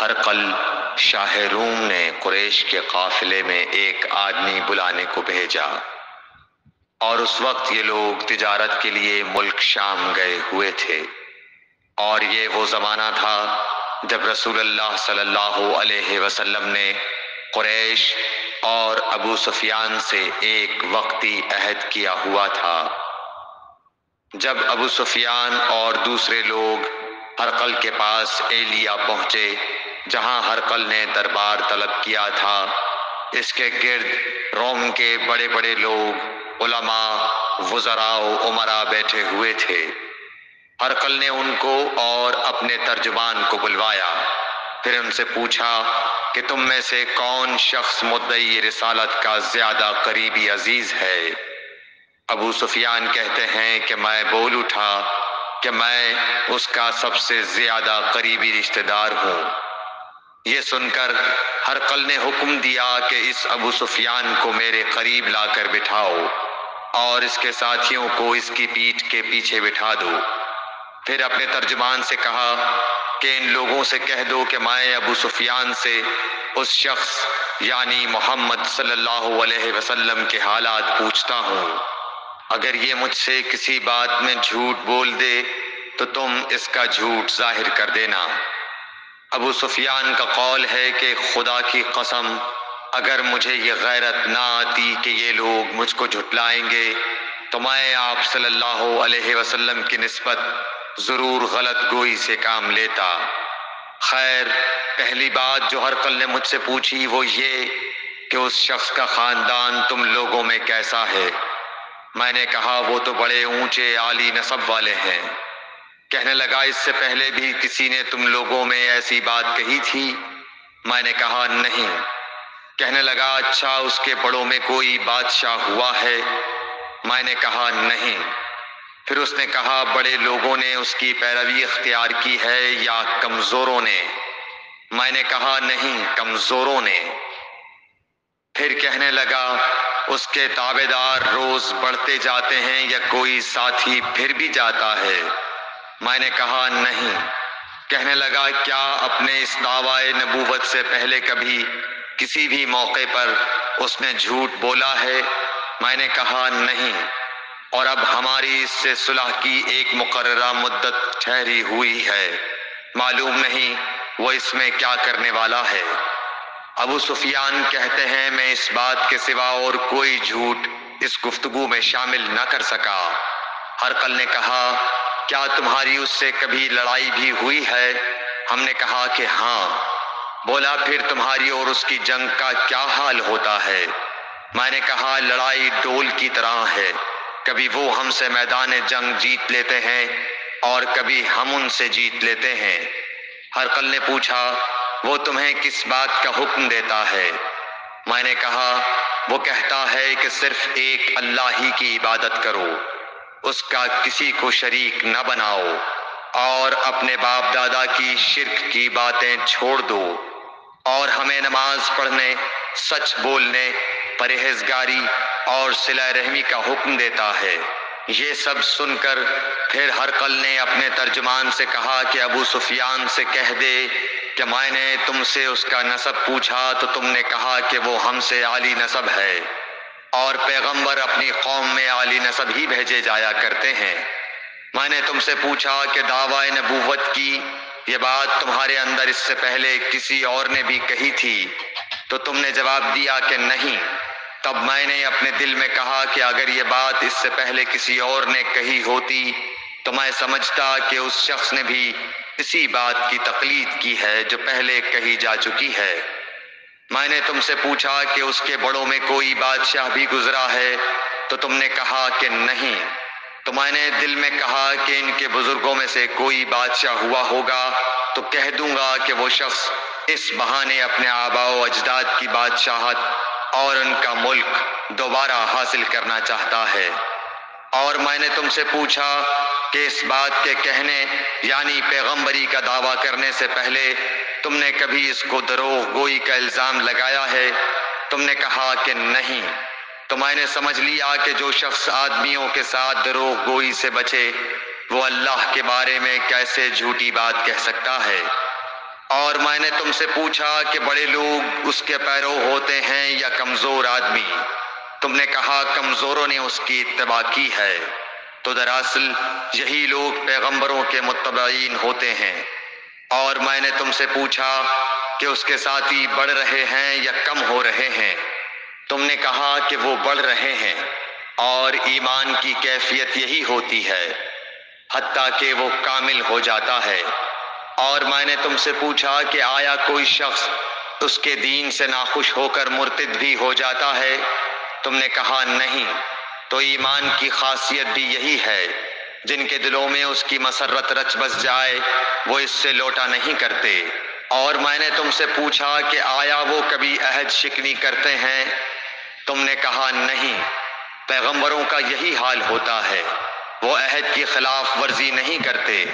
ہرقل شاہ روم نے قریش کے قافلے میں ایک آدمی بلانے کو بھیجا، اور اس وقت یہ لوگ تجارت کے لیے ملک شام گئے ہوئے تھے، اور یہ وہ زمانہ تھا جب رسول اللہ صلی اللہ علیہ وسلم نے قریش اور ابو سفیان سے ایک وقتی عہد کیا ہوا تھا۔ جب ابو سفیان اور دوسرے لوگ ہرقل کے پاس ایلیا پہنچے جہاں ہرقل نے دربار طلب کیا تھا، اس کے گرد روم کے بڑے بڑے لوگ، علماء، وزراء و امراء بیٹھے ہوئے تھے۔ ہرقل نے ان کو اور اپنے ترجمان کو بلوایا، پھر ان سے پوچھا کہ تم میں سے کون شخص مدعی رسالت کا زیادہ قریبی عزیز ہے؟ ابو سفیان کہتے ہیں کہ میں بول اٹھا کہ میں اس کا سب سے زیادہ قریبی رشتہ دار ہوں۔ یہ سن کر ہرقل نے حکم دیا کہ اس ابو سفیان کو میرے قریب لا کر بٹھاؤ اور اس کے ساتھیوں کو اس کی پیٹھ کے پیچھے بٹھا دو۔ پھر اپنے ترجمان سے کہا کہ ان لوگوں سے کہہ دو کہ میں ابو سفیان سے اس شخص یعنی محمد صلی اللہ علیہ وسلم کے حالات پوچھتا ہوں۔ اگر یہ مجھ سے کسی بات میں جھوٹ بول دے تو تم اس کا جھوٹ ظاہر کر دینا۔ ابو سفیان کا قول ہے کہ خدا کی قسم اگر مجھے یہ غیرت نہ آتی کہ یہ لوگ مجھ کو جھٹلائیں گے تو میں آپ صلی اللہ علیہ وسلم کی نسبت ضرور غلط گوئی سے کام لیتا۔ خیر، پہلی بات جو ہرقل نے مجھ سے پوچھی وہ یہ کہ اس شخص کا خاندان تم لوگوں میں کیسا ہے؟ میں نے کہا وہ تو بڑے اونچے عالی نسب والے ہیں۔ کہنے لگا اس سے پہلے بھی کسی نے تم لوگوں میں ایسی بات کہی تھی؟ میں نے کہا نہیں۔ کہنے لگا اچھا اس کے بڑوں میں کوئی بادشاہ ہوا ہے؟ میں نے کہا نہیں۔ پھر اس نے کہا بڑے لوگوں نے اس کی پیروی اختیار کی ہے یا کمزوروں نے؟ میں نے کہا نہیں، کمزوروں نے۔ پھر کہنے لگا اس کے تابعدار روز بڑھتے جاتے ہیں یا کوئی ساتھی پھر بھی جاتا ہے؟ میں نے کہا نہیں۔ کہنے لگا کیا اپنے اس دعویٰ نبوت سے پہلے کبھی کسی بھی موقع پر اس نے جھوٹ بولا ہے؟ میں نے کہا نہیں، اور اب ہماری اس سے صلح کی ایک مقررہ مدت ٹھہری ہوئی ہے، معلوم نہیں وہ اس میں کیا کرنے والا ہے۔ ابو سفیان کہتے ہیں میں اس بات کے سوا اور کوئی جھوٹ اس گفتگو میں شامل نہ کر سکا۔ ہرقل نے کہا کیا تمہاری اس سے کبھی لڑائی بھی ہوئی ہے؟ ہم نے کہا کہ ہاں۔ بولا پھر تمہاری اور اس کی جنگ کا کیا حال ہوتا ہے؟ میں نے کہا لڑائی ڈول کی طرح ہے، کبھی وہ ہم سے میدان جنگ جیت لیتے ہیں اور کبھی ہم ان سے جیت لیتے ہیں۔ ہرقل نے پوچھا وہ تمہیں کس بات کا حکم دیتا ہے؟ میں نے کہا وہ کہتا ہے کہ صرف ایک اللہ ہی کی عبادت کرو، اس کا کسی کو شریک نہ بناؤ، اور اپنے باپ دادا کی شرک کی باتیں چھوڑ دو، اور ہمیں نماز پڑھنے، سچ بولنے، پرہیزگاری اور صلہ رحمی کا حکم دیتا ہے۔ یہ سب سن کر پھر ہرقل نے اپنے ترجمان سے کہا کہ ابو سفیان سے کہہ دے کہ میں نے تم سے اس کا نسب پوچھا تو تم نے کہا کہ وہ ہم سے عالی نسب ہے، اور پیغمبر اپنی قوم میں عالی نسب ہی بھیجے جایا کرتے ہیں۔ میں نے تم سے پوچھا کہ دعویٰ نبوت کی یہ بات تمہارے اندر اس سے پہلے کسی اور نے بھی کہی تھی؟ تو تم نے جواب دیا کہ نہیں۔ تب میں نے اپنے دل میں کہا کہ اگر یہ بات اس سے پہلے کسی اور نے کہی ہوتی تو میں سمجھتا کہ اس شخص نے بھی اسی بات کی تقلید کی ہے جو پہلے کہی جا چکی ہے۔ میں نے تم سے پوچھا کہ اس کے بڑوں میں کوئی بادشاہ بھی گزرا ہے تو تم نے کہا کہ نہیں۔ تو میں نے دل میں کہا کہ ان کے بزرگوں میں سے کوئی بادشاہ ہوا ہوگا تو کہہ دوں گا کہ وہ شخص اس بہانے اپنے آباء و اجداد کی بادشاہت اور ان کا ملک دوبارہ حاصل کرنا چاہتا ہے۔ اور میں نے تم سے پوچھا کہ اس بات کے کہنے یعنی پیغمبری کا دعویٰ کرنے سے پہلے تم نے کبھی اس کو دروغ گوئی کا الزام لگایا ہے؟ تم نے کہا کہ نہیں۔ تو میں نے سمجھ لیا کہ جو شخص آدمیوں کے ساتھ دروغ گوئی سے بچے وہ اللہ کے بارے میں کیسے جھوٹی بات کہہ سکتا ہے۔ اور میں نے تم سے پوچھا کہ بڑے لوگ اس کے پیرو ہوتے ہیں یا کمزور آدمی؟ تم نے کہا کمزوروں نے اس کی اتباع کی ہے۔ تو دراصل یہی لوگ پیغمبروں کے متبعین ہوتے ہیں۔ اور میں نے تم سے پوچھا کہ اس کے ساتھی بڑھ رہے ہیں یا کم ہو رہے ہیں؟ تم نے کہا کہ وہ بڑھ رہے ہیں، اور ایمان کی کیفیت یہی ہوتی ہے حتیٰ کہ وہ کامل ہو جاتا ہے۔ اور میں نے تم سے پوچھا کہ آیا کوئی شخص اس کے دین سے ناخوش ہو کر مرتد بھی ہو جاتا ہے؟ تم نے کہا نہیں۔ تو ایمان کی خاصیت بھی یہی ہے، جن کے دلوں میں اس کی مسرت رچ بس جائے وہ اس سے لوٹا نہیں کرتے۔ اور میں نے تم سے پوچھا کہ آیا وہ کبھی عہد شکنی کرتے ہیں؟ تم نے کہا نہیں۔ پیغمبروں کا یہی حال ہوتا ہے، وہ عہد کی خلاف ورزی نہیں کرتے۔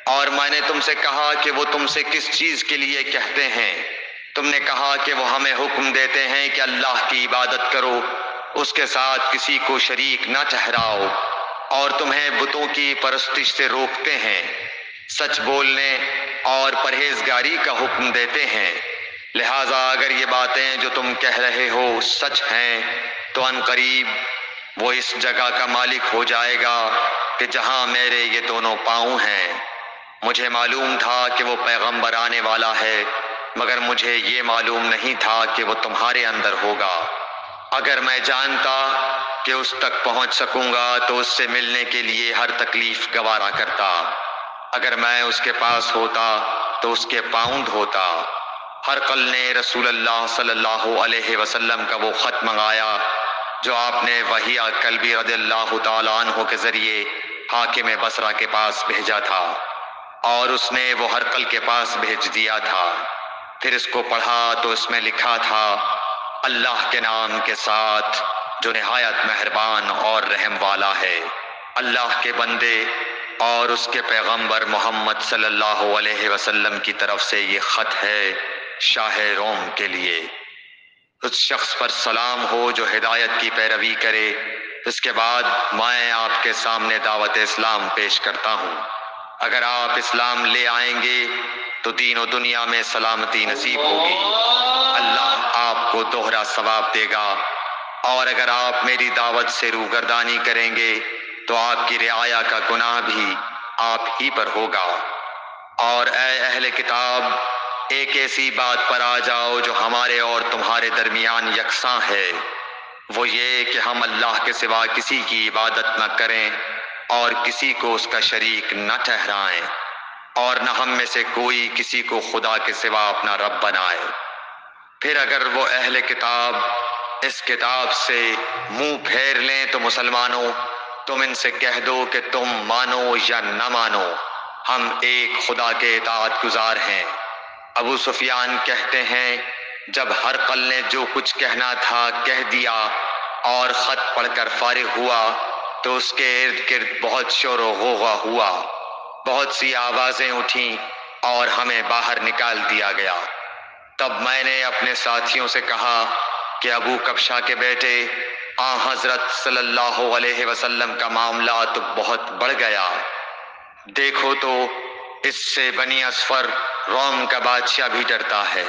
اور میں نے تم سے کہا کہ وہ تم سے کس چیز کے لیے کہتے ہیں؟ تم نے کہا کہ وہ ہمیں حکم دیتے ہیں کہ اللہ کی عبادت کرو، اس کے ساتھ کسی کو شریک نہ ٹھہراؤ، اور تمہیں بتوں کی پرستش سے روکتے ہیں، سچ بولنے اور پرہیزگاری کا حکم دیتے ہیں۔ لہٰذا اگر یہ باتیں جو تم کہہ رہے ہو سچ ہیں تو ان قریب وہ اس جگہ کا مالک ہو جائے گا کہ جہاں میرے یہ دونوں پاؤں ہیں۔ مجھے معلوم تھا کہ وہ پیغمبر آنے والا ہے، مگر مجھے یہ معلوم نہیں تھا کہ وہ تمہارے اندر ہوگا۔ اگر میں جانتا کہ اس تک پہنچ سکوں گا تو اس سے ملنے کے لیے ہر تکلیف گوارا کرتا۔ اگر میں اس کے پاس ہوتا تو اس کے پاؤں دھوتا۔ ہرقل نے رسول اللہ صلی اللہ علیہ وسلم کا وہ خط منگایا جو آپ نے وحیہ کلبی رضی اللہ تعالیٰ عنہ کے ذریعے حاکم بصرہ کے پاس بھیجا تھا، اور اس نے وہ ہرقل کے پاس بھیج دیا تھا۔ پھر اس کو پڑھا تو اس میں لکھا تھا، اللہ کے نام کے ساتھ جو نہایت مہربان اور رحم والا ہے۔ اللہ کے بندے اور اس کے پیغمبر محمد صلی اللہ علیہ وسلم کی طرف سے یہ خط ہے شاہ روم کے لیے۔ اس شخص پر سلام ہو جو ہدایت کی پیروی کرے۔ اس کے بعد میں آپ کے سامنے دعوت اسلام پیش کرتا ہوں۔ اگر آپ اسلام لے آئیں گے تو دین و دنیا میں سلامتی نصیب ہوگی، اللہ آپ کو دوہرا ثواب دے گا۔ اور اگر آپ میری دعوت سے روگردانی کریں گے تو آپ کی رعایا کا گناہ بھی آپ ہی پر ہوگا۔ اور اے اہل کتاب، ایک ایسی بات پر آ جاؤ جو ہمارے اور تمہارے درمیان یکساں ہے، وہ یہ کہ ہم اللہ کے سوا کسی کی عبادت نہ کریں اور کسی کو اس کا شریک نہ ٹھہرائیں، اور نہ ہم میں سے کوئی کسی کو خدا کے سوا اپنا رب بنائے۔ پھر اگر وہ اہل کتاب اس کتاب سے منہ پھیر لیں تو مسلمانوں، تم ان سے کہہ دو کہ تم مانو یا نہ مانو، ہم ایک خدا کے اطاعت گزار ہیں۔ ابو سفیان کہتے ہیں، جب ہرقل نے جو کچھ کہنا تھا کہہ دیا اور خط پڑھ کر فارغ ہوا تو اس کے ارد گرد بہت شور و غوغا ہوا، بہت سی آوازیں اٹھیں اور ہمیں باہر نکال دیا گیا۔ تب میں نے اپنے ساتھیوں سے کہا کہ ابو کبشہ کے بیٹے حضرت صلی اللہ علیہ وسلم کا معاملہ تو بہت بڑھ گیا۔ دیکھو تو اس سے بنی اصفر روم کا بادشاہ بھی ڈرتا ہے۔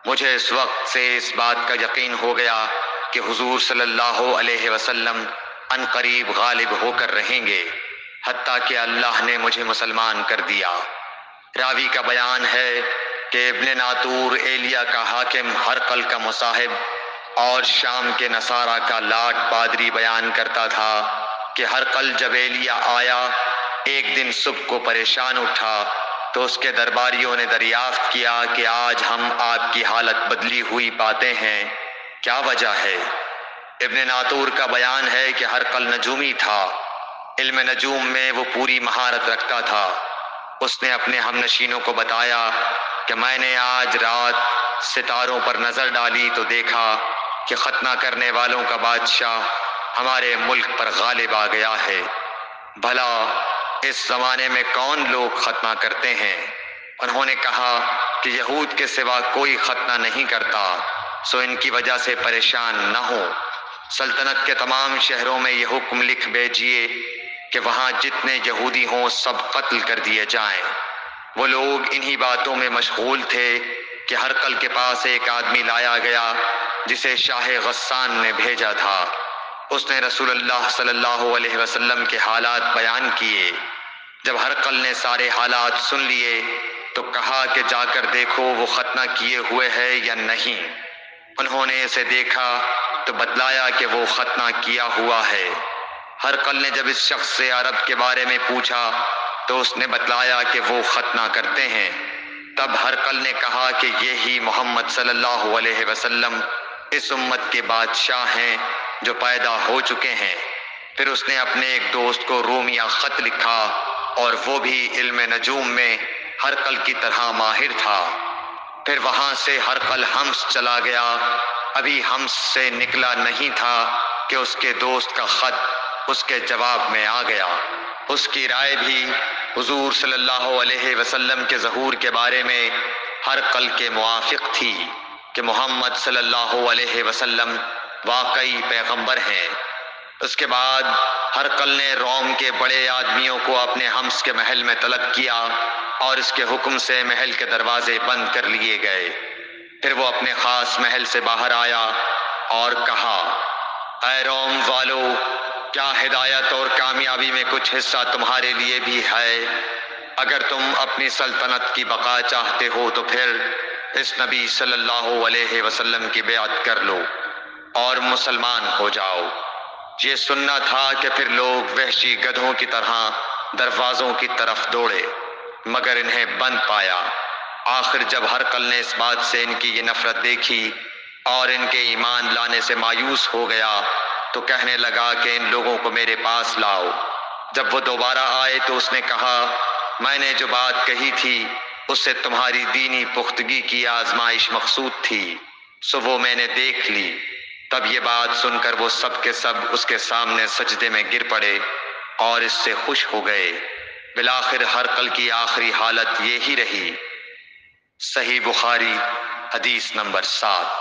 مجھے اس وقت سے اس بات کا یقین ہو گیا کہ حضور صلی اللہ علیہ وسلم ان قریب غالب ہو کر رہیں گے، حتیٰ کہ اللہ نے مجھے مسلمان کر دیا۔ راوی کا بیان ہے کہ ابن ناطور ایلیا کا حاکم ہرقل کا مصاحب اور شام کے نصارہ کا لاٹ پادری بیان کرتا تھا کہ ہرقل جب ایلیا آیا ایک دن صبح کو پریشان اٹھا تو اس کے درباریوں نے دریافت کیا کہ آج ہم آپ کی حالت بدلی ہوئی پاتے ہیں، کیا وجہ ہے؟ ابن ناطور کا بیان ہے کہ ہرقل نجومی تھا، علم نجوم میں وہ پوری مہارت رکھتا تھا۔ اس نے اپنے ہم نشینوں کو بتایا کہ میں نے آج رات ستاروں پر نظر ڈالی تو دیکھا کہ ختنہ کرنے والوں کا بادشاہ ہمارے ملک پر غالب آ گیا ہے۔ بھلا اس زمانے میں کون لوگ ختنہ کرتے ہیں؟ انہوں نے کہا کہ یہود کے سوا کوئی ختنہ نہیں کرتا، سو ان کی وجہ سے پریشان نہ ہو۔ سلطنت کے تمام شہروں میں یہ حکم لکھ بھیجیے کہ وہاں جتنے یہودی ہوں سب قتل کر دیے جائیں۔ وہ لوگ انہی باتوں میں مشغول تھے کہ ہرقل کے پاس ایک آدمی لایا گیا جسے شاہ غسان نے بھیجا تھا۔ اس نے رسول اللہ صلی اللہ علیہ وسلم کے حالات بیان کیے۔ جب ہرقل نے سارے حالات سن لیے تو کہا کہ جا کر دیکھو وہ ختنہ کیے ہوئے ہے یا نہیں۔ انہوں نے اسے دیکھا تو بتلایا کہ وہ ختنہ کیا ہوا ہے۔ ہرقل نے جب اس شخص سے عرب کے بارے میں پوچھا تو اس نے بتلایا کہ وہ ختنہ کرتے ہیں۔ تب ہرقل نے کہا کہ یہی محمد صلی اللہ علیہ وسلم اس امت کے بادشاہ ہیں جو پیدا ہو چکے ہیں۔ پھر اس نے اپنے ایک دوست کو رومیہ خط لکھا اور وہ بھی علم نجوم میں ہرقل کی طرح ماہر تھا۔ پھر وہاں سے ہرقل حمص چلا گیا۔ ابھی حمص سے نکلا نہیں تھا کہ اس کے دوست کا خط اس کے جواب میں آ گیا۔ اس کی رائے بھی حضور صلی اللہ علیہ وسلم کے ظہور کے بارے میں ہرقل کے موافق تھی کہ محمد صلی اللہ علیہ وسلم واقعی پیغمبر ہیں۔ اس کے بعد ہرقل نے روم کے بڑے آدمیوں کو اپنے حمص کے محل میں طلب کیا اور اس کے حکم سے محل کے دروازے بند کر لیے گئے۔ پھر وہ اپنے خاص محل سے باہر آیا اور کہا، اے روم والو، کیا ہدایت اور کامیابی میں کچھ حصہ تمہارے لیے بھی ہے؟ اگر تم اپنی سلطنت کی بقا چاہتے ہو تو پھر اس نبی صلی اللہ علیہ وسلم کی بیعت کر لو اور مسلمان ہو جاؤ۔ یہ سننا تھا کہ پھر لوگ وحشی گدھوں کی طرح دروازوں کی طرف دوڑے مگر انہیں بند پایا۔ آخر جب ہرقل نے اس بات سے ان کی یہ نفرت دیکھی اور ان کے ایمان لانے سے مایوس ہو گیا تو کہنے لگا کہ ان لوگوں کو میرے پاس لاؤ۔ جب وہ دوبارہ آئے تو اس نے کہا، میں نے جو بات کہی تھی اس سے تمہاری دینی پختگی کی آزمائش مقصود تھی، سو وہ میں نے دیکھ لی۔ تب یہ بات سن کر وہ سب کے سب اس کے سامنے سجدے میں گر پڑے اور اس سے خوش ہو گئے۔ بالآخر ہرقل کی آخری حالت یہی رہی۔ صحیح بخاری حدیث نمبر 7۔